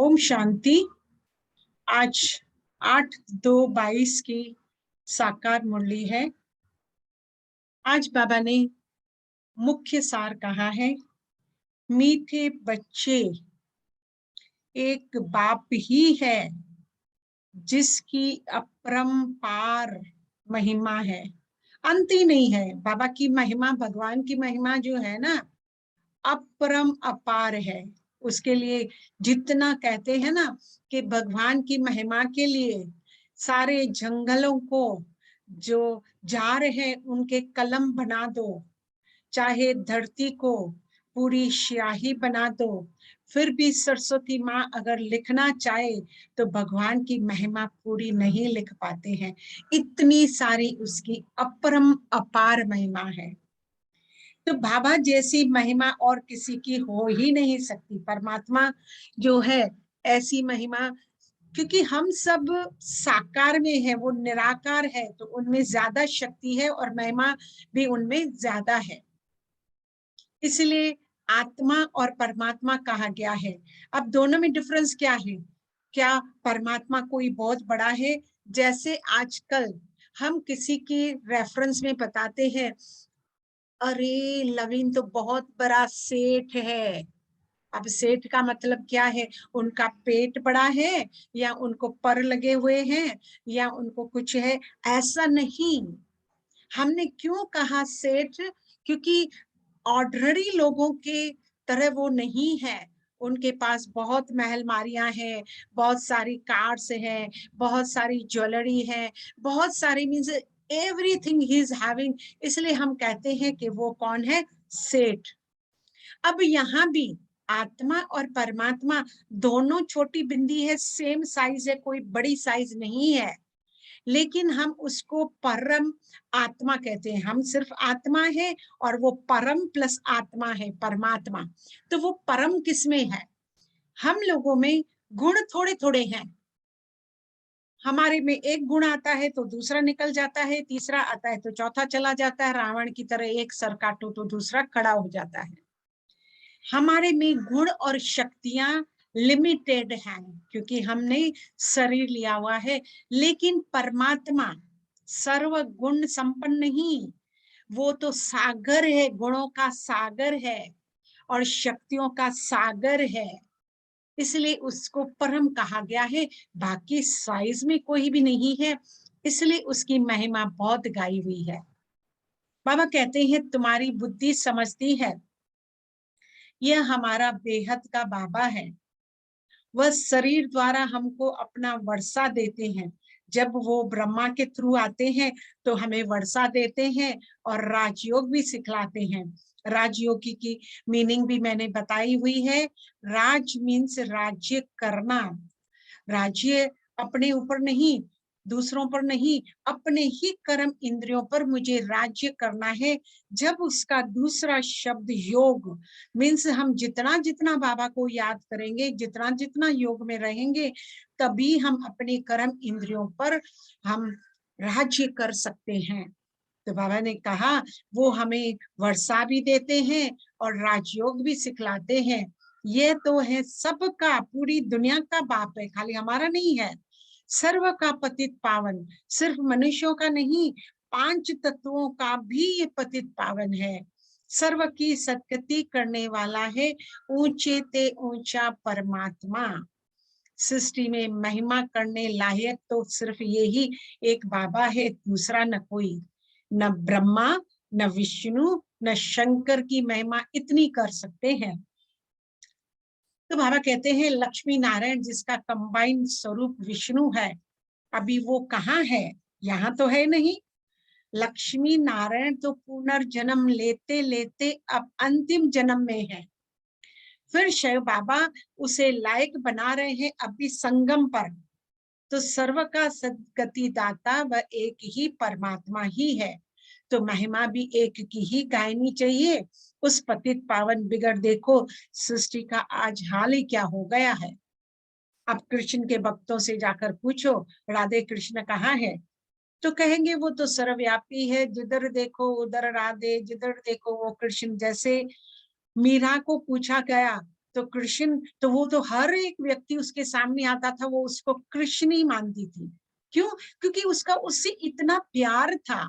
ओम शांति। आज 8/2/22 की साकार मुरली है। आज बाबा ने मुख्य सार कहा है, मीठे बच्चे एक बाप ही है जिसकी अपरंपार महिमा है, अंत ही नहीं है। बाबा की महिमा, भगवान की महिमा जो है ना, अपरम अपार है। उसके लिए जितना कहते हैं ना कि भगवान की महिमा के लिए सारे जंगलों को जो जा रहे हैं उनके कलम बना दो, चाहे धरती को पूरी स्याही बना दो, फिर भी सरस्वती माँ अगर लिखना चाहे तो भगवान की महिमा पूरी नहीं लिख पाते हैं। इतनी सारी उसकी अपरम अपार महिमा है। तो बाबा जैसी महिमा और किसी की हो ही नहीं सकती। परमात्मा जो है ऐसी महिमा, क्योंकि हम सब साकार में है, वो निराकार है, तो उनमें ज्यादा शक्ति है और महिमा भी उनमें ज्यादा है। इसलिए आत्मा और परमात्मा कहा गया है। अब दोनों में डिफरेंस क्या है? क्या परमात्मा कोई बहुत बड़ा है? जैसे आजकल हम किसी की रेफरेंस में बताते हैं, अरे लविन तो बहुत बड़ा सेठ है। अब सेठ का मतलब क्या है? उनका पेट बड़ा है, या उनको पर लगे हुए हैं, या उनको कुछ है? ऐसा नहीं। हमने क्यों कहा सेठ? क्योंकि ऑर्डिनरी लोगों के तरह वो नहीं है। उनके पास बहुत महल मारियां हैं, बहुत सारी कार्स हैं, बहुत सारी ज्वेलरी है, बहुत सारी means everything he is having. इसलिए हम कहते हैं कि वो कौन है? सेठ। अब यहाँ भी आत्मा और परमात्मा दोनों छोटी बिंदी है, सेम साइज है, कोई बड़ी साइज नहीं है। लेकिन हम उसको परम आत्मा कहते हैं। हम सिर्फ आत्मा है और वो परम प्लस आत्मा है, परमात्मा। तो वो परम किसमें है? हम लोगों में गुण थोड़े थोड़े हैं। हमारे में एक गुण आता है तो दूसरा निकल जाता है, तीसरा आता है तो चौथा चला जाता है। रावण की तरह एक सर काटो तो दूसरा खड़ा हो जाता है। हमारे में गुण और शक्तियां लिमिटेड हैं क्योंकि हमने शरीर लिया हुआ है। लेकिन परमात्मा सर्व गुण संपन्न नहीं, वो तो सागर है, गुणों का सागर है और शक्तियों का सागर है। इसलिए उसको परम कहा गया है। बाकी साइज में कोई भी नहीं है, इसलिए उसकी महिमा बहुत गाई हुई है। बाबा कहते हैं तुम्हारी बुद्धि समझती है, यह हमारा बेहद का बाबा है। वह शरीर द्वारा हमको अपना वर्षा देते हैं। जब वो ब्रह्मा के थ्रू आते हैं तो हमें वर्षा देते हैं और राजयोग भी सिखलाते हैं। राजयोगी की मीनिंग भी मैंने बताई हुई है। राज मीन्स राज्य करना। राज्य अपने ऊपर नहीं, दूसरों पर नहीं, अपने ही कर्म इंद्रियों पर मुझे राज्य करना है। जब उसका दूसरा शब्द योग मीन्स हम जितना जितना बाबा को याद करेंगे, जितना जितना योग में रहेंगे, तभी हम अपने कर्म इंद्रियों पर हम राज्य कर सकते हैं। तो बाबा ने कहा वो हमें वर्षा भी देते हैं और राजयोग भी सिखलाते हैं। ये तो है सबका, पूरी दुनिया का बाप है, खाली हमारा नहीं है। सर्व का पतित पावन, सिर्फ मनुष्यों का नहीं, 5 तत्वों का भी ये पतित पावन है। सर्व की सदगति करने वाला है ऊंचे ते ऊंचा परमात्मा। सृष्टि में महिमा करने लायक तो सिर्फ यही एक बाबा है, दूसरा न कोई। न ब्रह्मा, न विष्णु, न शंकर की महिमा इतनी कर सकते हैं। तो बाबा कहते हैं लक्ष्मी नारायण जिसका कंबाइंड स्वरूप विष्णु है, अभी वो कहाँ है? यहाँ तो है नहीं। लक्ष्मी नारायण तो पुनर्जन्म लेते लेते अब अंतिम जन्म में है। फिर शिव बाबा उसे लायक बना रहे हैं अभी संगम पर। तो सर्व का सदगति दाता वह एक ही परमात्मा ही है। तो महिमा भी एक की ही गायनी चाहिए। उस पतित पावन बिगड़ देखो सृष्टि का आज हाल ही क्या हो गया है। अब कृष्ण के भक्तों से जाकर पूछो राधे कृष्ण कहाँ है, तो कहेंगे वो तो सर्वव्यापी है, जिधर देखो उधर राधे, जिधर देखो वो कृष्ण। जैसे मीरा को पूछा गया तो कृष्ण, तो वो तो हर एक व्यक्ति उसके सामने आता था, वो उसको कृष्ण ही मानती थी। क्यों? क्योंकि उसका उससे इतना प्यार था।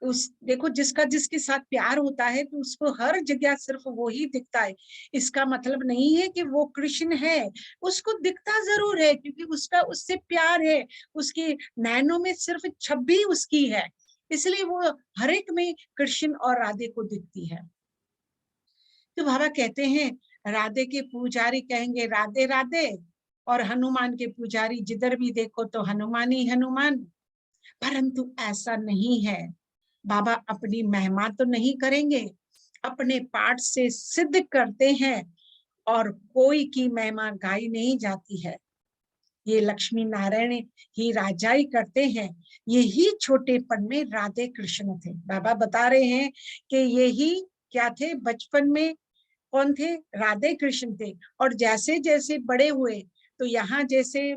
उस देखो, जिसका जिसके साथ प्यार होता है तो उसको हर जगह सिर्फ वो ही दिखता है। इसका मतलब नहीं है कि वो कृष्ण है, उसको दिखता जरूर है क्योंकि उसका उससे प्यार है, उसके नैनों में सिर्फ छवि उसकी है, इसलिए वो हर एक में कृष्ण और राधे को दिखती है। तो बाबा कहते हैं, राधे के पुजारी कहेंगे राधे राधे, और हनुमान के पुजारी जिधर भी देखो तो हनुमान ही हनुमान। परंतु ऐसा नहीं है। बाबा अपनी महिमा तो नहीं करेंगे, अपने पाठ से सिद्ध करते हैं, और कोई की महिमा गाई नहीं जाती है। ये लक्ष्मी नारायण ही राजाई करते हैं। यही छोटेपन में राधे कृष्ण थे। बाबा बता रहे हैं कि यही क्या थे, बचपन में कौन थे? राधे कृष्ण थे। और जैसे जैसे बड़े हुए, तो यहाँ जैसे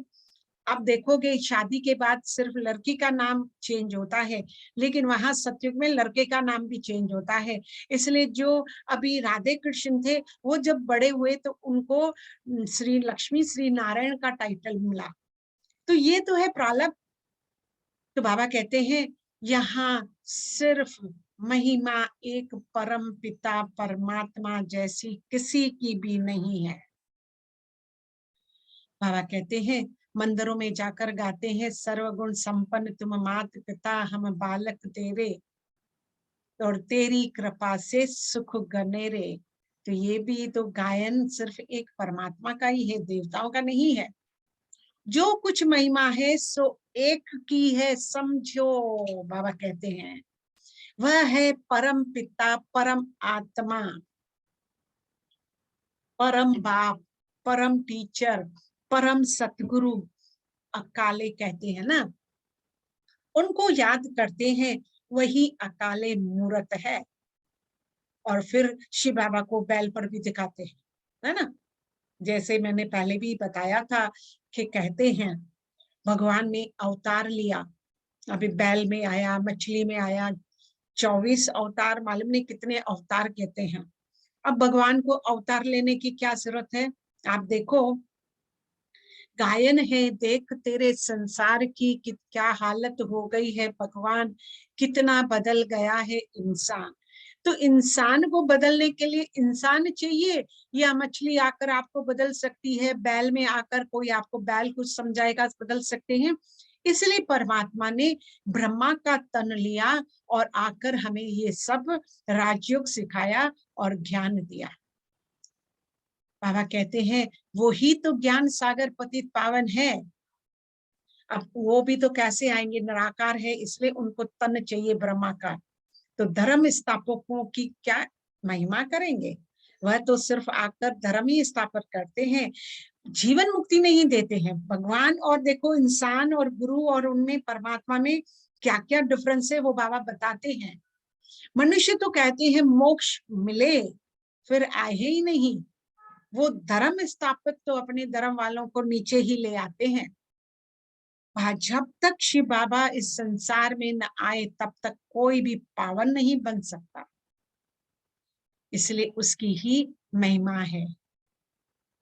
आप देखोगे शादी के बाद सिर्फ लड़की का नाम चेंज होता है, लेकिन वहां सतयुग में लड़के का नाम भी चेंज होता है। इसलिए जो अभी राधे कृष्ण थे, वो जब बड़े हुए तो उनको श्री लक्ष्मी श्री नारायण का टाइटल मिला। तो ये तो है प्रारब्ध। तो बाबा कहते हैं, यहाँ सिर्फ महिमा एक परम पिता परमात्मा जैसी किसी की भी नहीं है। बाबा कहते हैं, मंदिरों में जाकर गाते हैं, सर्वगुण संपन्न तुम मात पिता हम बालक तेरे, और तेरी कृपा से सुख गनेरे। तो ये भी तो गायन सिर्फ एक परमात्मा का ही है, देवताओं का नहीं है। जो कुछ महिमा है सो एक की है समझो। बाबा कहते हैं, वह है परम पिता, परम आत्मा, परम बाप, परम टीचर, परम सतगुरु अकाले कहते हैं ना, उनको याद करते हैं, वही अकाले मूरत है। और फिर शिव बाबा को बैल पर भी दिखाते हैं, है ना। जैसे मैंने पहले भी बताया था कि कहते हैं भगवान ने अवतार लिया, अभी बैल में आया, मछली में आया, 24 अवतार, मालूम नहीं कितने अवतार कहते हैं। अब भगवान को अवतार लेने की क्या जरूरत है? आप देखो, गायन है, देख तेरे संसार की क्या हालत हो गई है भगवान, कितना बदल गया है इंसान। तो इंसान को बदलने के लिए इंसान चाहिए, या मछली आकर आपको बदल सकती है? बैल में आकर कोई आपको बैल कुछ समझाएगा, बदल सकते हैं? इसलिए परमात्मा ने ब्रह्मा का तन लिया और आकर हमें ये सब राजयोग सिखाया और ज्ञान दिया। बाबा कहते हैं, वो ही तो ज्ञान सागर पतित पावन है। अब वो भी तो कैसे आएंगे, निराकार है, इसलिए उनको तन चाहिए ब्रह्मा का। तो धर्म स्थापकों की क्या महिमा करेंगे? वह तो सिर्फ आकर धर्म ही स्थापित करते हैं, जीवन मुक्ति नहीं देते हैं भगवान। और देखो, इंसान और गुरु और उनमें परमात्मा में क्या क्या डिफरेंस है, वो बाबा बताते हैं। मनुष्य तो कहते हैं मोक्ष मिले, फिर आए ही नहीं। वो धर्म स्थापित तो अपने धर्म वालों को नीचे ही ले आते हैं। जब तक शिव बाबा इस संसार में न आए तब तक कोई भी पावन नहीं बन सकता, इसलिए उसकी ही महिमा है।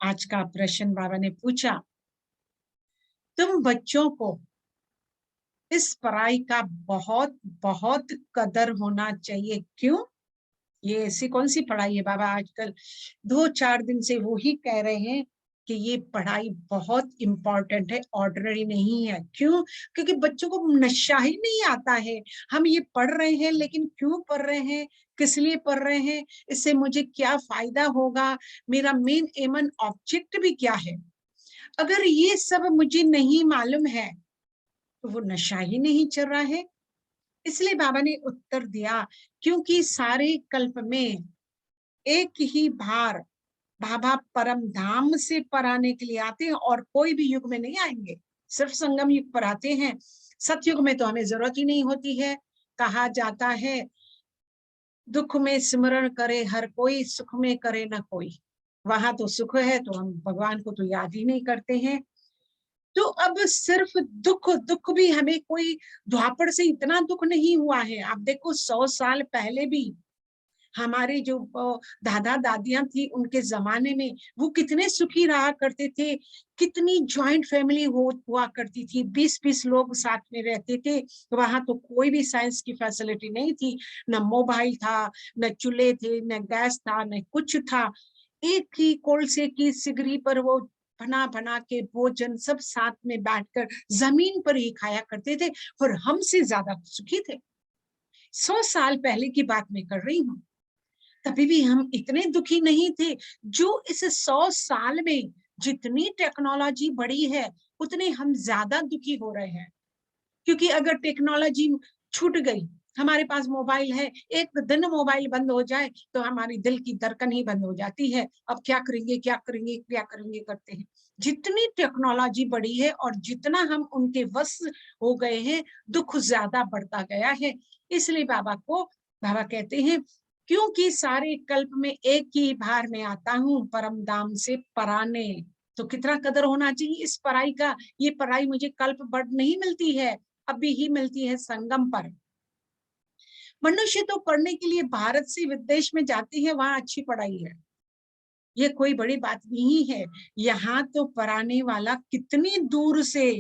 आज का प्रश्न बाबा ने पूछा, तुम बच्चों को इस पढ़ाई का बहुत बहुत कदर होना चाहिए। क्यों? ये ऐसी कौन सी पढ़ाई है? बाबा आजकल 2-4 दिन से वो ही कह रहे हैं कि ये पढ़ाई बहुत इंपॉर्टेंट है, ऑर्डिनरी नहीं है। क्यों? क्योंकि बच्चों को नशा ही नहीं आता है। हम ये पढ़ रहे हैं, लेकिन क्यों पढ़ रहे हैं, किस लिए पढ़ रहे हैं, इससे मुझे क्या फायदा होगा, मेरा मेन एम एंड ऑब्जेक्ट भी क्या है। अगर ये सब मुझे नहीं मालूम है तो वो नशा ही नहीं चल रहा है। इसलिए बाबा ने उत्तर दिया, क्योंकि सारे कल्प में एक ही बार बाबा परम धाम से पराने के लिए आते हैं, और कोई भी युग में नहीं आएंगे, सिर्फ संगम युग पर आते हैं। सतयुग में तो हमें जरूरत ही नहीं होती है। कहा जाता है, दुख में सिमरण करे हर कोई, सुख में करे ना कोई। वहां तो सुख है, तो हम भगवान को तो याद ही नहीं करते हैं। तो अब सिर्फ दुख, दुख भी हमें कोई द्वापर से इतना दुख नहीं हुआ है। आप देखो 100 साल पहले भी हमारे जो दादा दादियां थी उनके जमाने में वो कितने सुखी रहा करते थे, कितनी जॉइंट फैमिली हुआ करती थी, 20-20 लोग साथ में रहते थे। वहां तो कोई भी साइंस की फैसिलिटी नहीं थी, न मोबाइल था, न चूल्हे थे, न गैस था, न कुछ था। एक ही कोलसे की सिगरी पर वो बना बना के भोजन सब साथ में बैठकर जमीन पर ही खाया करते थे, और हमसे ज्यादा सुखी थे। 100 साल पहले की बात मैं कर रही हूँ, तभी भी हम इतने दुखी नहीं थे। जो इस 100 साल में जितनी टेक्नोलॉजी बढ़ी है, उतने हम ज्यादा दुखी हो रहे हैं। क्योंकि अगर टेक्नोलॉजी छूट गई, हमारे पास मोबाइल है, एक दिन मोबाइल बंद हो जाए तो हमारी दिल की धड़कन ही बंद हो जाती है। अब क्या करेंगे, क्या करेंगे, क्या करेंगे करते हैं। जितनी टेक्नोलॉजी बढ़ी है और जितना हम उनके वश हो गए हैं, दुख ज्यादा बढ़ता गया है। इसलिए बाबा कहते हैं, क्योंकि सारे कल्प में एक ही बार में आता हूँ, परम धाम से पराने। तो कितना कदर होना चाहिए इस पराई का। ये पराई मुझे कल्प बढ़ नहीं मिलती है, अभी ही मिलती है संगम पर। मनुष्य तो पढ़ने के लिए भारत से विदेश में जाती है, वहां अच्छी पढ़ाई है, ये कोई बड़ी बात नहीं है। यहाँ तो पढ़ाने वाला कितनी दूर से,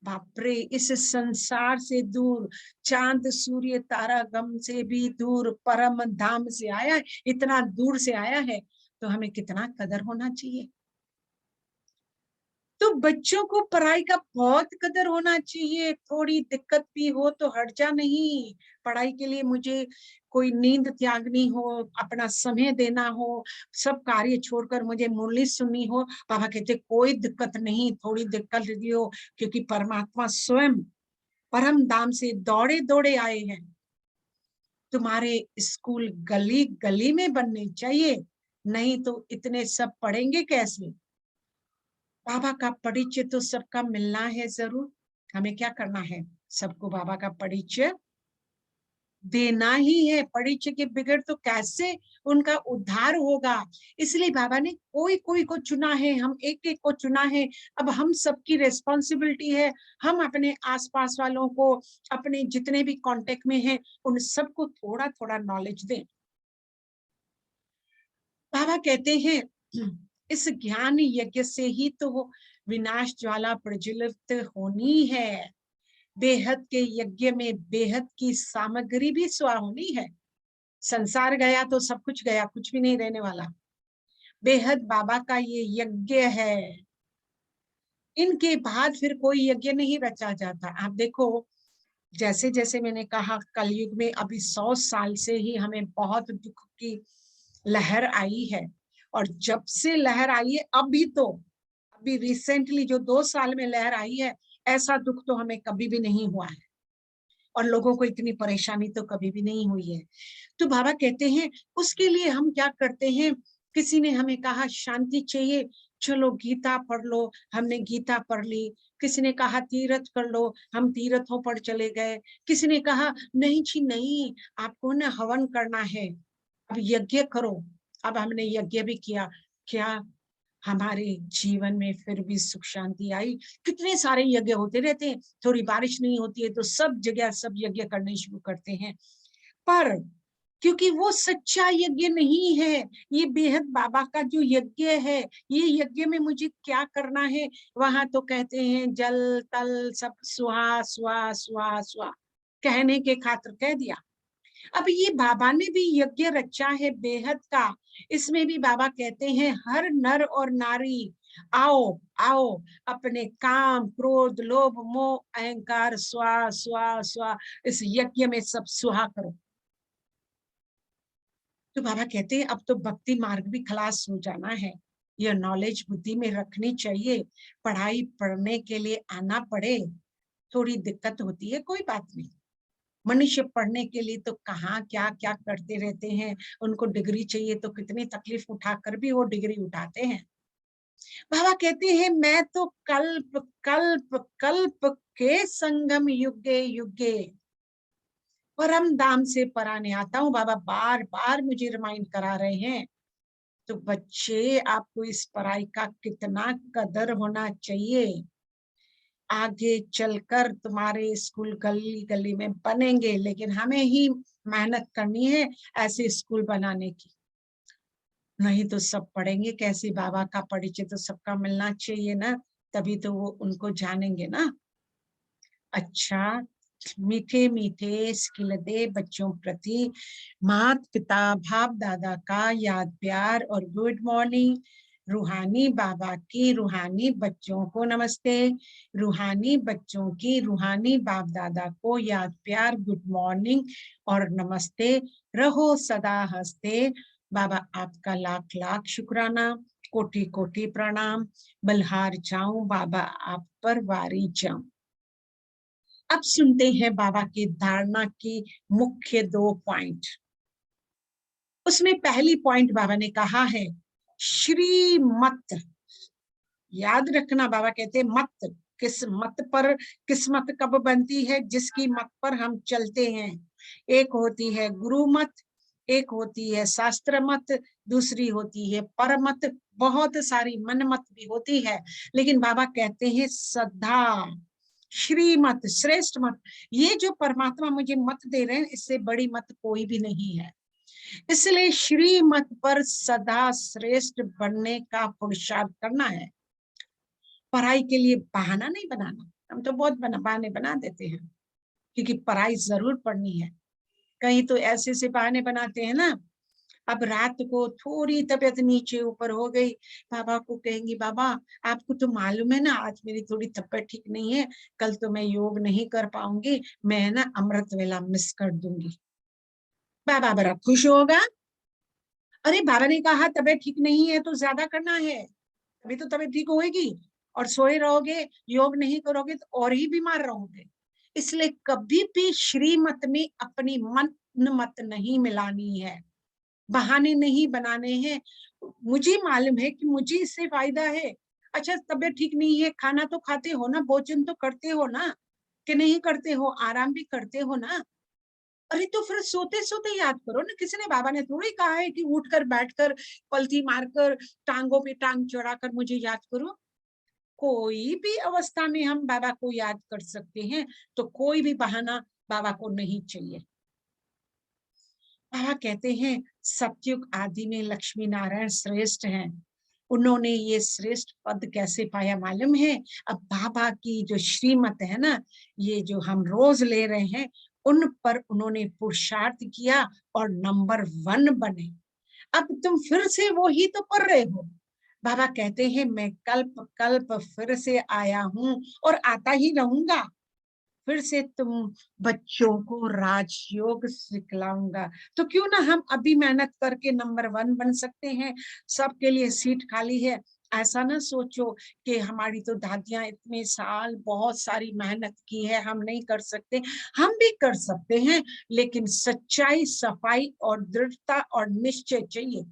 बापरे, इस संसार से दूर, चांद सूर्य तारा गम से भी दूर, परम धाम से आया है, इतना दूर से आया है, तो हमें कितना कदर होना चाहिए। तो बच्चों को पढ़ाई का बहुत कदर होना चाहिए। थोड़ी दिक्कत भी हो तो हट जा नहीं, पढ़ाई के लिए मुझे कोई नींद त्यागनी हो, अपना समय देना हो, सब कार्य छोड़कर मुझे मुरली सुननी हो, बाबा कहते कोई दिक्कत नहीं, थोड़ी दिक्कत दियो, क्योंकि परमात्मा स्वयं परम धाम से दौड़े दौड़े आए हैं। तुम्हारे स्कूल गली गली में बनने चाहिए, नहीं तो इतने सब पढ़ेंगे कैसे। बाबा का परिचय तो सबका मिलना है जरूर। हमें क्या करना है, सबको बाबा का परिचय देना ही है। परिचय के बगैर तो कैसे उनका उद्धार होगा। इसलिए बाबा ने कोई कोई को चुना है, हम एक एक को चुना है। अब हम सबकी रिस्पॉन्सिबिलिटी है, हम अपने आसपास वालों को, अपने जितने भी कांटेक्ट में हैं, उन सबको थोड़ा थोड़ा नॉलेज दें। बाबा कहते हैं, इस ज्ञान यज्ञ से ही तो वो विनाश ज्वाला प्रज्वलित होनी है। बेहद के यज्ञ में बेहद की सामग्री भी स्वा होनी है। संसार गया तो सब कुछ गया, कुछ भी नहीं रहने वाला। बेहद बाबा का ये यज्ञ है, इनके बाद फिर कोई यज्ञ नहीं रचा जाता। आप देखो, जैसे जैसे मैंने कहा, कलयुग में अभी 100 साल से ही हमें बहुत दुख की लहर आई है। और जब से लहर आई है, अभी रिसेंटली जो 2 साल में लहर आई है, ऐसा दुख तो हमें कभी भी नहीं हुआ है, और लोगों को इतनी परेशानी तो कभी भी नहीं हुई है। तो बाबा कहते हैं, उसके लिए हम क्या करते हैं। किसी ने हमें कहा शांति चाहिए, चलो गीता पढ़ लो, हमने गीता पढ़ ली। किसी ने कहा तीर्थ कर लो, हम तीर्थों पर चले गए। किसी ने कहा नहीं जी नहीं, आपको ना हवन करना है, अब यज्ञ करो। अब हमने यज्ञ भी किया, क्या हमारे जीवन में फिर भी सुख शांति आई। कितने सारे यज्ञ होते रहते हैं, थोड़ी बारिश नहीं होती है तो सब जगह सब यज्ञ करने शुरू करते हैं, पर क्योंकि वो सच्चा यज्ञ नहीं है। ये बेहद बाबा का जो यज्ञ है, ये यज्ञ में मुझे क्या करना है। वहां तो कहते हैं जल तल सब सुहा सुहा सुहा सुहा, कहने के खातिर कह दिया। अब ये बाबा ने भी यज्ञ रचा है बेहद का। इसमें भी बाबा कहते हैं, हर नर और नारी आओ आओ, अपने काम क्रोध लोभ मोह अहंकार स्वा स्वा स्वा इस यज्ञ में सब सुहा करो। तो बाबा कहते हैं, अब तो भक्ति मार्ग भी खलास हो जाना है, यह नॉलेज बुद्धि में रखनी चाहिए। पढ़ाई पढ़ने के लिए आना पड़े, थोड़ी दिक्कत होती है, कोई बात नहीं। मनुष्य पढ़ने के लिए तो कहाँ क्या क्या करते रहते हैं, उनको डिग्री चाहिए तो कितनी तकलीफ उठाकर भी वो डिग्री उठाते हैं। बाबा कहते हैं, मैं तो कल्प कल्प कल्प के संगम युगे युगे परम धाम से पराने आता हूँ। बाबा बार बार मुझे रिमाइंड करा रहे हैं। तो बच्चे, आपको इस पढ़ाई का कितना कदर होना चाहिए। आगे चलकर तुम्हारे स्कूल गली गली में बनेंगे, लेकिन हमें ही मेहनत करनी है ऐसे स्कूल बनाने की, नहीं तो सब पढ़ेंगे कैसे। बाबा का परिचय तो सबका मिलना चाहिए ना, तभी तो वो उनको जानेंगे ना। अच्छा, मीठे मीठे स्किल दे बच्चों प्रति माता पिता बाप दादा का याद प्यार और गुड मॉर्निंग। रूहानी बाबा की रूहानी बच्चों को नमस्ते। रूहानी बच्चों की रूहानी बाप दादा को याद प्यार गुड मॉर्निंग और नमस्ते। रहो सदा हंसते। बाबा आपका लाख लाख शुक्राना, कोटि कोटि प्रणाम। बलहार जाऊं बाबा आप पर वारी जाऊं। अब सुनते हैं बाबा की धारणा की मुख्य 2 पॉइंट। उसमें पहली पॉइंट बाबा ने कहा है श्रीमत। याद रखना, बाबा कहते हैं मत, किस मत पर किस्मत कब बनती है, जिसकी मत पर हम चलते हैं। एक होती है गुरु मत, एक होती है शास्त्र मत, दूसरी होती है परमत, बहुत सारी मन मत भी होती है, लेकिन बाबा कहते हैं सदा श्रीमत, श्रेष्ठ मत। ये जो परमात्मा मुझे मत दे रहे हैं, इससे बड़ी मत कोई भी नहीं है। इसलिए श्रीमत पर सदा श्रेष्ठ बनने का पुरुषार्थ करना है। पढ़ाई के लिए बहाना नहीं बनाना। हम तो बहुत बहाने बना देते हैं, क्योंकि पढ़ाई जरूर पढ़नी है। कहीं तो ऐसे से बहाने बनाते हैं ना, अब रात को थोड़ी तबीयत नीचे ऊपर हो गई, बाबा को कहेंगी बाबा आपको तो मालूम है ना आज मेरी थोड़ी तबीयत ठीक नहीं है, कल तो मैं योग नहीं कर पाऊंगी, मैं ना अमृत वेला मिस कर दूंगी। बाबा बड़ा खुश होगा, अरे बाबा ने कहा तबीयत ठीक नहीं है तो ज्यादा करना है, अभी तो तबीयत ठीक होगी, और सोए रहोगे योग नहीं करोगे तो और ही बीमार रहोगे। इसलिए कभी भी श्रीमत में अपनी मन मत नहीं मिलानी है, बहाने नहीं बनाने हैं। मुझे मालूम है कि मुझे इससे फायदा है। अच्छा तबीयत ठीक नहीं है, खाना तो खाते हो ना, भोजन तो करते हो ना, कि नहीं करते हो, आराम भी करते हो ना। अरे तो फिर सोते सोते याद करो ना। किसी ने, बाबा ने थोड़ी कहा है कि उठकर बैठकर पलथी मारकर टांगों पे टांग चढ़ाकर मुझे याद करो। कोई भी अवस्था में हम बाबा को याद कर सकते हैं, तो कोई भी बहाना बाबा को नहीं चाहिए। बाबा कहते हैं सतयुग आदि में लक्ष्मी नारायण श्रेष्ठ हैं। उन्होंने ये श्रेष्ठ पद कैसे पाया मालूम है? अब बाबा की जो श्रीमत है ना, ये जो हम रोज ले रहे हैं, उन पर उन्होंने पुरुषार्थ किया और नंबर 1 बने। अब तुम फिर से वो ही तो कर रहे हो। बाबा कहते हैं मैं कल्प कल्प फिर से आया हूँ और आता ही रहूंगा। फिर से तुम बच्चों को राजयोग सिखलाऊंगा। तो क्यों ना हम अभी मेहनत करके नंबर 1 बन सकते हैं। सबके लिए सीट खाली है, ऐसा ना सोचो कि हमारी तो दादियां इतने साल बहुत सारी मेहनत की है, हम नहीं कर सकते। हम भी कर सकते हैं, लेकिन सच्चाई, सफाई और दृढ़ता और निश्चय चाहिए।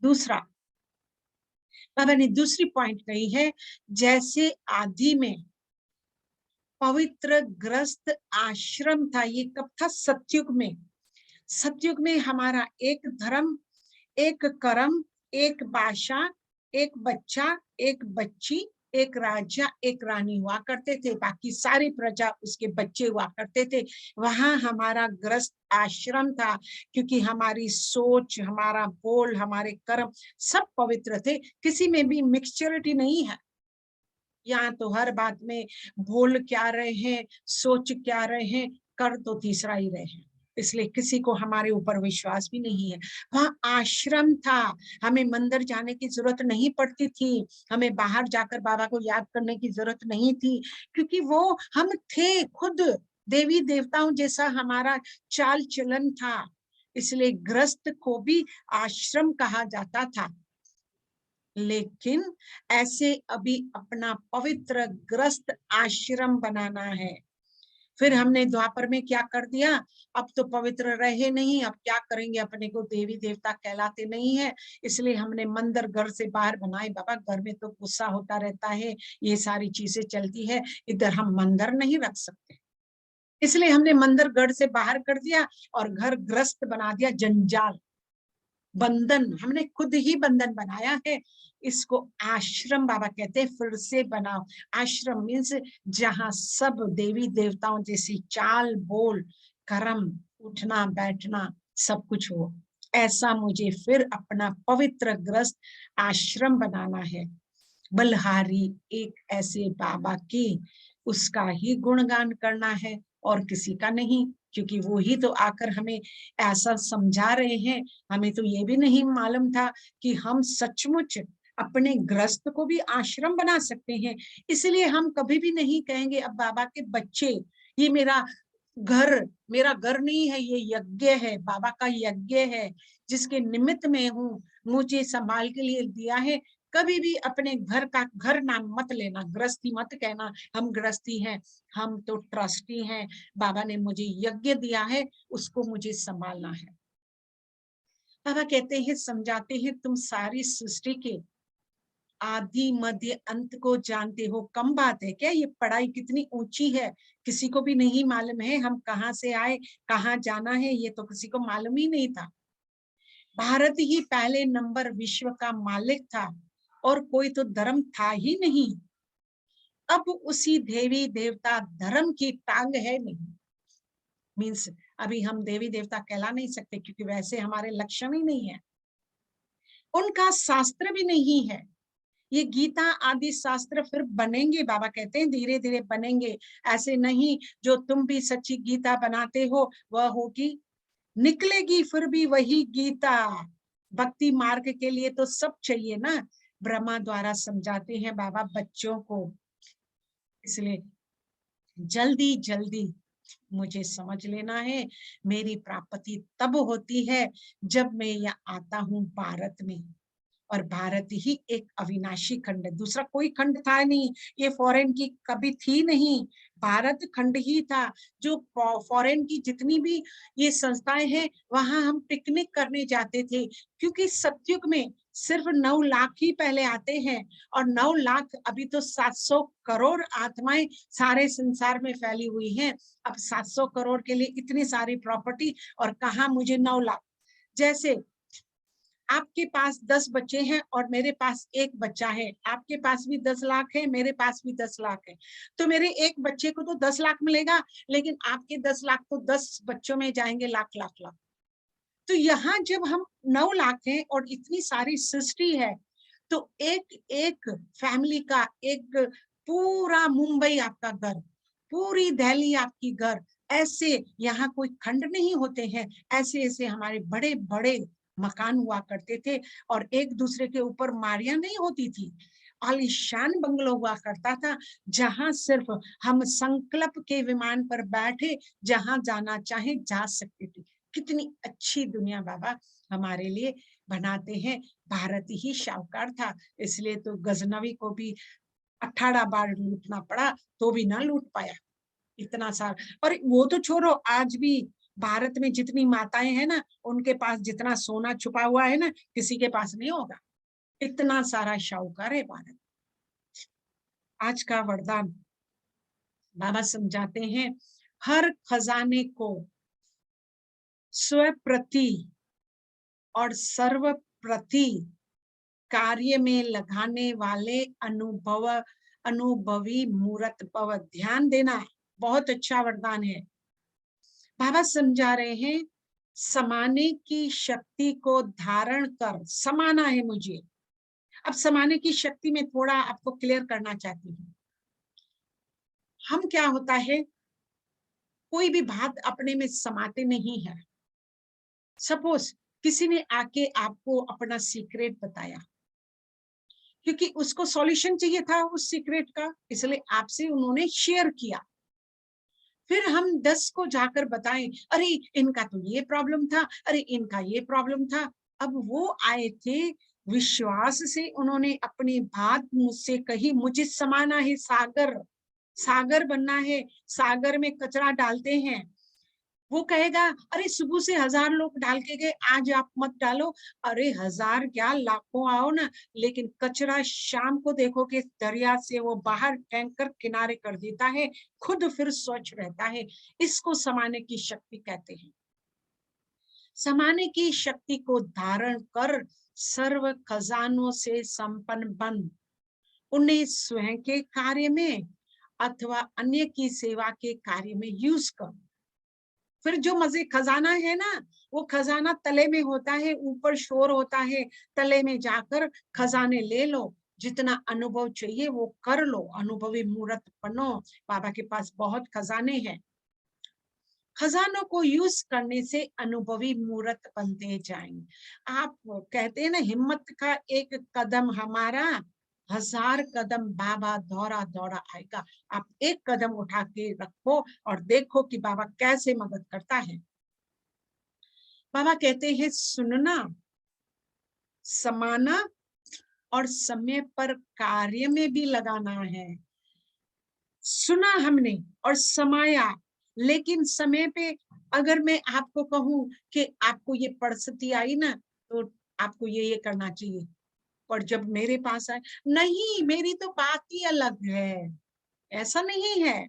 दूसरा, बाबा ने दूसरी पॉइंट कही है, जैसे आदि में पवित्र ग्रस्त आश्रम था। ये कब था? सतयुग में। सतयुग में हमारा एक धर्म, एक कर्म, एक भाषा, एक बच्चा, एक बच्ची, एक राजा, एक रानी हुआ करते थे, बाकी सारी प्रजा उसके बच्चे हुआ करते थे। वहां हमारा ग्रस्त आश्रम था, क्योंकि हमारी सोच, हमारा बोल, हमारे कर्म सब पवित्र थे, किसी में भी मिक्सचरिटी नहीं है। यहाँ तो हर बात में बोल क्या रहे हैं, सोच क्या रहे हैं, कर तो तीसरा ही रहे हैं। इसलिए किसी को हमारे ऊपर विश्वास भी नहीं है। वहाँ आश्रम था, हमें मंदिर जाने की जरूरत नहीं पड़ती थी, हमें बाहर जाकर बाबा को याद करने की जरूरत नहीं थी, क्योंकि वो हम थे खुद। देवी देवताओं जैसा हमारा चाल चलन था। इसलिए ग्रस्त को भी आश्रम कहा जाता था। लेकिन ऐसे अभी अपना पवित्र ग्रस्त आश्रम बनाना है। फिर हमने द्वापर में क्या कर दिया, अब तो पवित्र रहे नहीं, अब क्या करेंगे, अपने को देवी देवता कहलाते नहीं है, इसलिए हमने मंदिर घर से बाहर बनाए। बाबा घर में तो गुस्सा होता रहता है, ये सारी चीजें चलती है, इधर हम मंदिर नहीं रख सकते, इसलिए हमने मंदिर घर से बाहर कर दिया और घर ग्रस्त बना दिया, जंजाल। बंधन हमने खुद ही बंधन बनाया है। इसको आश्रम बाबा कहते हैं, फिर से बनाओ। आश्रम मीन्स जहां सब देवी देवताओं जैसी चाल बोल कर्म, उठना बैठना सब कुछ हो। ऐसा मुझे फिर अपना पवित्र ग्रस्त आश्रम बनाना है। बलहारी एक ऐसे बाबा की, उसका ही गुणगान करना है और किसी का नहीं, क्योंकि वो ही तो आकर हमें ऐसा समझा रहे हैं। हमें तो ये भी नहीं मालूम था कि हम सचमुच अपने ग्रस्त को भी आश्रम बना सकते हैं। इसलिए हम कभी भी नहीं कहेंगे अब बाबा के बच्चे, ये मेरा घर नहीं है, ये यज्ञ है, बाबा का यज्ञ है जिसके निमित्त में हूँ, मुझे संभाल के लिए दिया है। कभी भी अपने घर का घर नाम मत लेना, गृहस्थी मत कहना हम गृहस्थी हैं, हम तो ट्रस्टी हैं। बाबा ने मुझे यज्ञ दिया है, उसको मुझे संभालना है। बाबा कहते हैं, समझाते हैं, तुम सारी सृष्टि के आदि मध्य अंत को जानते हो। कम बात है क्या? ये पढ़ाई कितनी ऊंची है, किसी को भी नहीं मालूम है हम कहाँ से आए, कहाँ जाना है, ये तो किसी को मालूम ही नहीं था। भारत ही पहले नंबर विश्व का मालिक था और कोई तो धर्म था ही नहीं। अब उसी देवी देवता धर्म की टांग है नहीं। मीन्स अभी हम देवी देवता कहला नहीं सकते, क्योंकि वैसे हमारे लक्षण ही नहीं है। उनका शास्त्र भी नहीं है। ये गीता आदि शास्त्र फिर बनेंगे, बाबा कहते हैं धीरे धीरे बनेंगे। ऐसे नहीं जो तुम भी सच्ची गीता बनाते हो वह होगी, निकलेगी फिर भी वही गीता। भक्ति मार्ग के लिए तो सब चाहिए ना। ब्रह्मा द्वारा समझाते हैं बाबा बच्चों को, इसलिए जल्दी जल्दी मुझे समझ लेना है। मेरी प्राप्ति तब होती है जब मैं यहाँ आता हूँ भारत में, और भारत ही एक अविनाशी खंड है, दूसरा कोई खंड था नहीं। ये फॉरेन की कभी थी नहीं, भारत खंड ही था। जो फॉरेन की जितनी भी ये संस्थाएं हैं वहां हम पिकनिक करने जाते थे, क्योंकि सतयुग में सिर्फ 9 लाख ही पहले आते हैं, और 9 लाख अभी तो 700 करोड़ आत्माएं सारे संसार में फैली हुई हैं। अब 700 करोड़ के लिए इतनी सारी प्रॉपर्टी, और कहा मुझे 9 लाख। जैसे आपके पास 10 बच्चे हैं और मेरे पास एक बच्चा है, आपके पास भी 10 लाख है, मेरे पास भी 10 लाख है, तो मेरे एक बच्चे को तो 10 लाख मिलेगा, लेकिन आपके 10 लाख तो 10 बच्चों में जाएंगे, लाख लाख लाख। तो यहाँ जब हम 9 लाख हैं और इतनी सारी सृष्टि है, तो एक एक फैमिली का एक पूरा मुंबई आपका घर, पूरी दिल्ली आपकी घर, ऐसे यहाँ कोई खंड नहीं होते हैं। ऐसे ऐसे हमारे बड़े बड़े मकान हुआ करते थे, और एक दूसरे के ऊपर मारियां नहीं होती थी। आलीशान बंगलो हुआ करता था, जहां सिर्फ हम संकल्प के विमान पर बैठे जहां जाना चाहे जा सकते थे। कितनी अच्छी दुनिया बाबा हमारे लिए बनाते हैं। भारत ही शाहूकार था, इसलिए तो गजनवी को भी 18 बार लूटना पड़ा, तो भी ना लूट पाया इतना सारा। और वो तो छोड़ो, आज भी भारत में जितनी माताएं हैं ना, उनके पास जितना सोना छुपा हुआ है ना, किसी के पास नहीं होगा। इतना सारा शाहूकार है भारत। आज का वरदान बाबा समझाते हैं, हर खजाने को स्वप्रति और सर्वप्रति कार्य में लगाने वाले अनुभवी मूर्त भव। ध्यान देना, बहुत अच्छा वरदान है। बाबा समझा रहे हैं, समाने की शक्ति को धारण कर समाना है मुझे। अब समाने की शक्ति में थोड़ा आपको क्लियर करना चाहती हूँ। हम क्या होता है, कोई भी बात अपने में समाते नहीं है। सपोज किसी ने आके आपको अपना सीक्रेट बताया, क्योंकि उसको सॉल्यूशन चाहिए था उस सीक्रेट का, इसलिए आपसे उन्होंने शेयर किया। फिर हम 10 को जाकर बताएं, अरे इनका तो ये प्रॉब्लम था, अरे इनका ये प्रॉब्लम था। अब वो आए थे विश्वास से, उन्होंने अपनी बात मुझसे कही, मुझे समाना है सागर, सागर बनना है। सागर में कचरा डालते हैं, वो कहेगा अरे सुबह से 1000 लोग डाल के गए, आज आप मत डालो। अरे 1000 क्या, लाखों आओ ना, लेकिन कचरा शाम को देखो कि दरिया से वो बाहर फेंक कर किनारे कर देता है, खुद फिर स्वच्छ रहता है। इसको समाने की शक्ति कहते हैं। समाने की शक्ति को धारण कर सर्व खजानों से संपन्न बन उन्हें स्वयं के कार्य में अथवा अन्य की सेवा के कार्य में यूज करो। फिर जो मजे खजाना है ना, वो खजाना तले में होता है, ऊपर शोर होता है। तले में जाकर खजाने ले लो, जितना अनुभव चाहिए वो कर लो, अनुभवी मूर्त बनो। बाबा के पास बहुत खजाने हैं। खजानों को यूज करने से अनुभवी मूर्त बनते जाएंगे। आप कहते हैं ना, हिम्मत का एक कदम हमारा, 1000 कदम बाबा दौड़ा दौड़ा आएगा। आप एक कदम उठा के रखो और देखो कि बाबा कैसे मदद करता है। बाबा कहते हैं सुनना, समाना और समय पर कार्य में भी लगाना है। सुना हमने और समाया, लेकिन समय पे अगर मैं आपको कहूं कि आपको ये परिस्थिति आई ना, तो आपको ये करना चाहिए, और जब मेरे पास आए, नहीं मेरी तो बात ही अलग है, ऐसा नहीं है।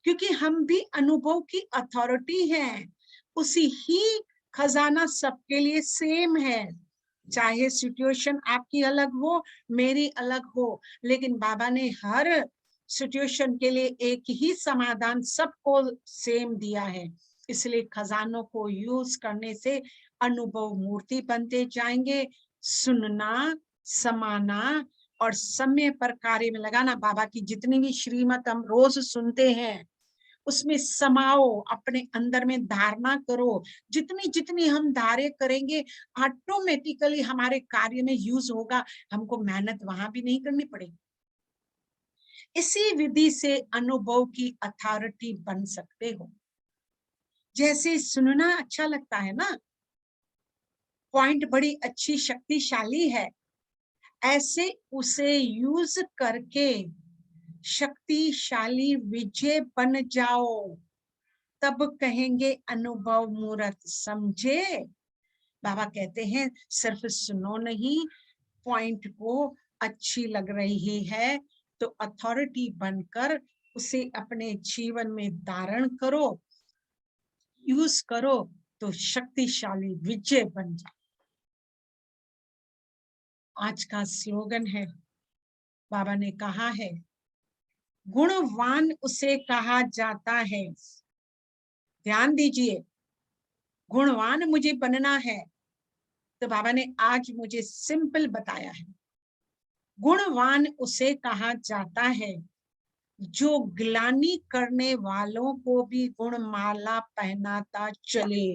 क्योंकि हम भी अनुभव की अथॉरिटी हैं। उसी ही खजाना सबके लिए सेम है, चाहे सिचुएशन आपकी अलग हो, मेरी अलग हो, लेकिन बाबा ने हर सिचुएशन के लिए एक ही समाधान सबको सेम दिया है। इसलिए खजानों को यूज करने से अनुभव मूर्ति बनते जाएंगे। सुनना, समाना और समय पर कार्य में लगाना। बाबा की जितनी भी श्रीमत हम रोज सुनते हैं, उसमें समाओ, अपने अंदर में धारणा करो। जितनी जितनी हम धारे करेंगे, ऑटोमेटिकली हमारे कार्य में यूज होगा, हमको मेहनत वहां भी नहीं करनी पड़ेगी। इसी विधि से अनुभव की अथॉरिटी बन सकते हो। जैसे सुनना अच्छा लगता है ना, पॉइंट बड़ी अच्छी शक्तिशाली है, ऐसे उसे यूज करके शक्तिशाली विजय बन जाओ, तब कहेंगे अनुभव मूर्त। समझे? बाबा कहते हैं सिर्फ सुनो नहीं, पॉइंट को अच्छी लग रही है तो अथॉरिटी बनकर उसे अपने जीवन में धारण करो, यूज करो, तो शक्तिशाली विजय बन जाओ। आज का स्लोगन है, बाबा ने कहा है, गुणवान उसे कहा जाता है। ध्यान दीजिए, गुणवान मुझे बनना है, तो बाबा ने आज मुझे सिंपल बताया है। गुणवान उसे कहा जाता है जो ग्लानि करने वालों को भी गुणमाला पहनाता चले।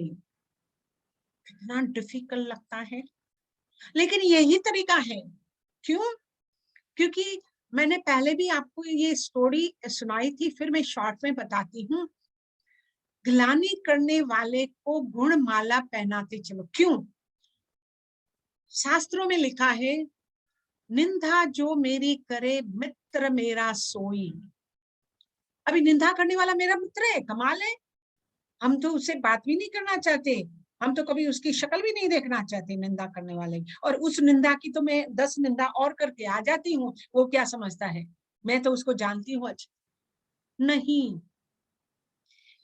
कितना डिफिकल्ट लगता है, लेकिन यही तरीका है। क्यों? क्योंकि मैंने पहले भी आपको ये स्टोरी सुनाई थी, फिर मैं शॉर्ट में बताती हूँ। ग्लानि करने वाले को गुणमाला पहनाते चलो। क्यों? शास्त्रों में लिखा है, निंदा जो मेरी करे मित्र मेरा सोई। अभी निंदा करने वाला मेरा मित्र है, कमाल है। हम तो उससे बात भी नहीं करना चाहते, हम तो कभी उसकी शक्ल भी नहीं देखना चाहते निंदा करने वाले। और उस निंदा की तो मैं 10 निंदा और करके आ जाती हूँ। वो क्या समझता है, मैं तो उसको जानती हूँ अच्छा। नहीं,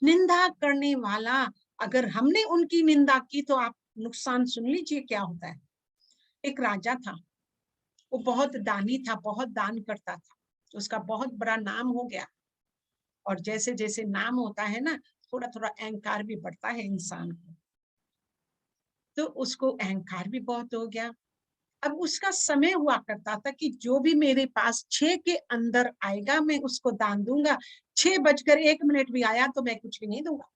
निंदा करने वाला, अगर हमने उनकी निंदा की तो आप नुकसान सुन लीजिए क्या होता है। एक राजा था, वो बहुत दानी था, बहुत दान करता था, तो उसका बहुत बड़ा नाम हो गया। और जैसे जैसे नाम होता है ना, थोड़ा थोड़ा अहंकार भी बढ़ता है इंसान को, तो उसको अहंकार भी बहुत हो गया। अब उसका समय हुआ करता था कि जो भी मेरे पास 6 के अंदर आएगा मैं उसको दान दूंगा, 6:01 भी आया तो मैं कुछ भी नहीं दूंगा।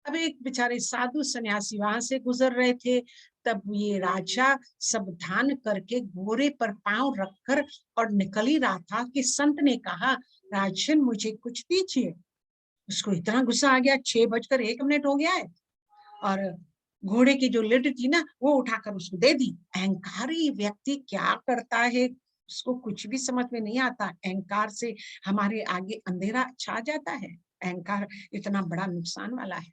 अब एक बेचारे साधु सन्यासी वहां से गुजर रहे थे, तब ये राजा सावधान करके घोड़े पर पांव रखकर और निकल ही रहा था कि संत ने कहा, राजन मुझे कुछ दीजिए। उसको इतना गुस्सा आ गया, 6:01 हो गया है, और घोड़े की जो लिड थी ना, वो उठाकर उसको दे दी। अहंकारी व्यक्ति क्या करता है, उसको कुछ भी समझ में नहीं आता। अहंकार से हमारे आगे अंधेरा छा जाता है। अहंकार इतना बड़ा नुकसान वाला है।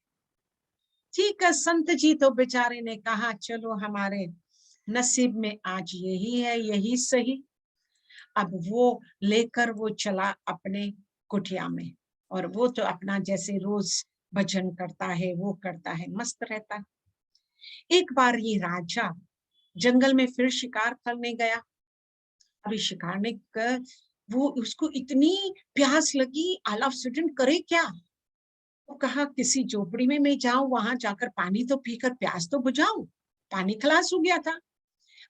ठीक है, संत जी तो बेचारे ने कहा, चलो हमारे नसीब में आज यही है, यही सही। अब वो लेकर वो चला अपने कुटिया में, और वो तो अपना जैसे रोज भजन करता है वो करता है, मस्त रहता है। एक बार ये राजा जंगल में फिर शिकार करने गया। अभी शिकार ने वो उसको इतनी प्यास लगी, ऑल ऑफ सडन करे क्या? वो कहा किसी झोपड़ी में मैं जाऊं, वहां जाकर पानी तो पीकर प्यास तो बुझाऊं। पानी खलास हो गया था।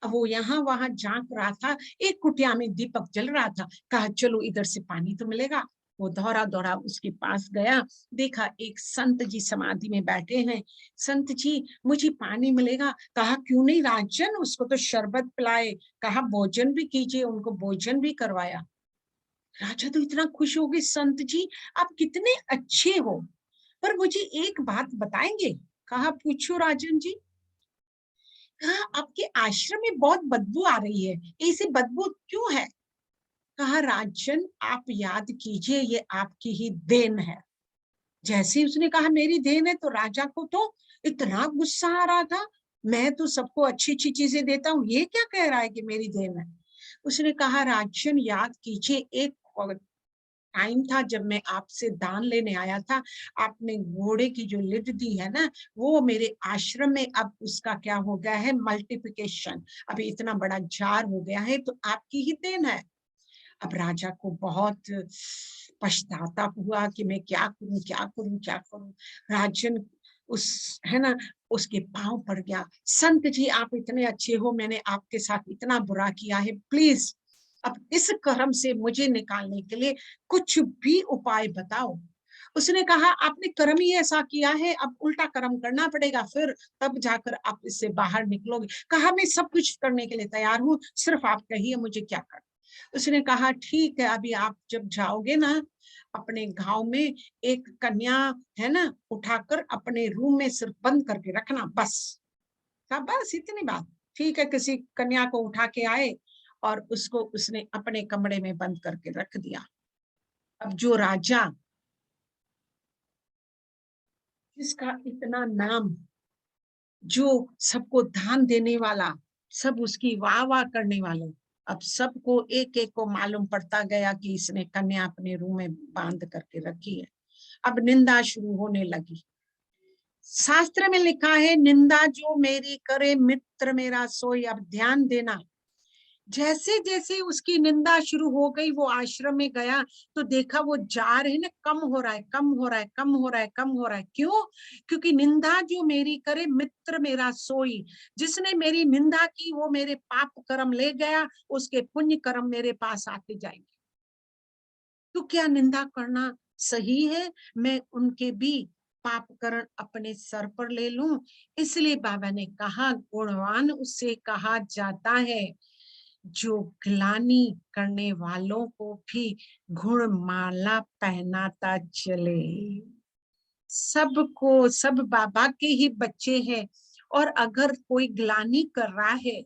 अब वो यहाँ वहां झांक रहा था, एक कुटिया में दीपक जल रहा था। कहा चलो इधर से पानी तो मिलेगा। वो दौड़ा दौड़ा उसके पास गया, देखा एक संत जी समाधि में बैठे हैं। संत जी मुझे पानी मिलेगा? कहा क्यों नहीं राजन, उसको तो शरबत पिलाए। कहा भोजन भी कीजिए, उनको भोजन भी करवाया। राजा तो इतना खुश हो गए, संत जी आप कितने अच्छे हो, पर मुझे एक बात बताएंगे? कहा पूछो राजन जी। कहा आपके आश्रम में बहुत बदबू आ रही है, ऐसी बदबू क्यों है? कहा राजन आप याद कीजिए ये आपकी ही देन है। जैसे उसने कहा मेरी देन है, तो राजा को तो इतना गुस्सा आ रहा था। मैं तो सबको अच्छी अच्छी चीजें देता हूँ, ये क्या कह रहा है कि मेरी देन है? उसने कहा राजन याद कीजिए, एक टाइम था जब मैं आपसे दान लेने आया था, आपने घोड़े की जो लिद दी है ना, वो मेरे आश्रम में अब उसका क्या हो गया है, मल्टीप्लिकेशन। अभी इतना बड़ा जार हो गया है, तो आपकी ही देन है। अब राजा को बहुत पछताताप हुआ कि मैं क्या करूं क्या करूं क्या करूं। राजन उस है ना उसके पांव पड़ गया। संत जी आप इतने अच्छे हो, मैंने आपके साथ इतना बुरा किया है, प्लीज अब इस कर्म से मुझे निकालने के लिए कुछ भी उपाय बताओ। उसने कहा आपने कर्म ही ऐसा किया है, अब उल्टा कर्म करना पड़ेगा, फिर तब जाकर आप इससे बाहर निकलोगे। कहा मैं सब कुछ करने के लिए तैयार हूँ, सिर्फ आप कहिए मुझे क्या करना। उसने कहा ठीक है, अभी आप जब जाओगे ना अपने गांव में, एक कन्या है ना उठाकर अपने रूम में सिर्फ बंद करके रखना, बस। कहा बस इतनी बात? ठीक है, किसी कन्या को उठा के आए और उसको उसने अपने कमरे में बंद करके रख दिया। अब जो राजा जिसका इतना नाम, जो सबको दान देने वाला, सब उसकी वाह वाह करने वाले, अब सबको एक एक को मालूम पड़ता गया कि इसने कन्या अपने रूम में बांध करके रखी है। अब निंदा शुरू होने लगी। शास्त्र में लिखा है निंदा जो मेरी करे मित्र मेरा सोई। अब ध्यान देना, जैसे जैसे उसकी निंदा शुरू हो गई, वो आश्रम में गया तो देखा वो जार है ना कम हो रहा है, कम हो रहा है, कम हो रहा है, कम हो रहा है। क्यों? क्योंकि निंदा जो मेरी करे मित्र मेरा सोई। जिसने मेरी निंदा की वो मेरे पाप कर्म ले गया, उसके पुण्य कर्म मेरे पास आते जाएंगे। तो क्या निंदा करना सही है? मैं उनके भी पाप करण अपने सर पर ले लूं? इसलिए बाबा ने कहा गुणवान उसे कहा जाता है जो ग्लानि करने वालों को भी गुणमाला पहनाता चले। सबको, सब बाबा के ही बच्चे हैं, और अगर कोई ग्लानि कर रहा है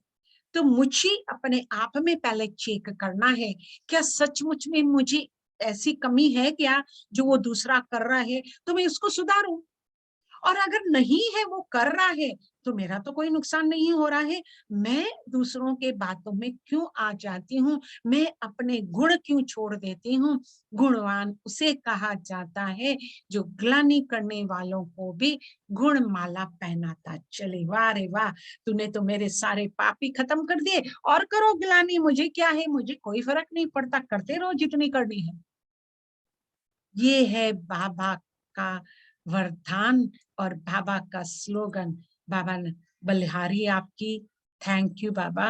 तो मुझे अपने आप में पहले चेक करना है, क्या सचमुच में मुझे ऐसी कमी है क्या जो वो दूसरा कर रहा है, तो मैं उसको सुधारूं। और अगर नहीं है, वो कर रहा है, तो मेरा तो कोई नुकसान नहीं हो रहा है। मैं दूसरों के बातों में क्यों आ जाती हूँ, मैं अपने गुण क्यों छोड़ देती हूँ? गुणवान उसे कहा जाता है जो ग्लानि करने वालों को भी गुण माला पहनाता चले। वाह रे वाह, तूने तो मेरे सारे पाप ही खत्म कर दिए, और करो ग्लानि, मुझे क्या है, मुझे कोई फर्क नहीं पड़ता, करते रहो जितनी करनी है। ये है बाबा का वरदान और बाबा का स्लोगन। बाबा बलिहारी आपकी, थैंक यू बाबा,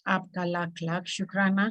आपका लाख लाख शुक्राना।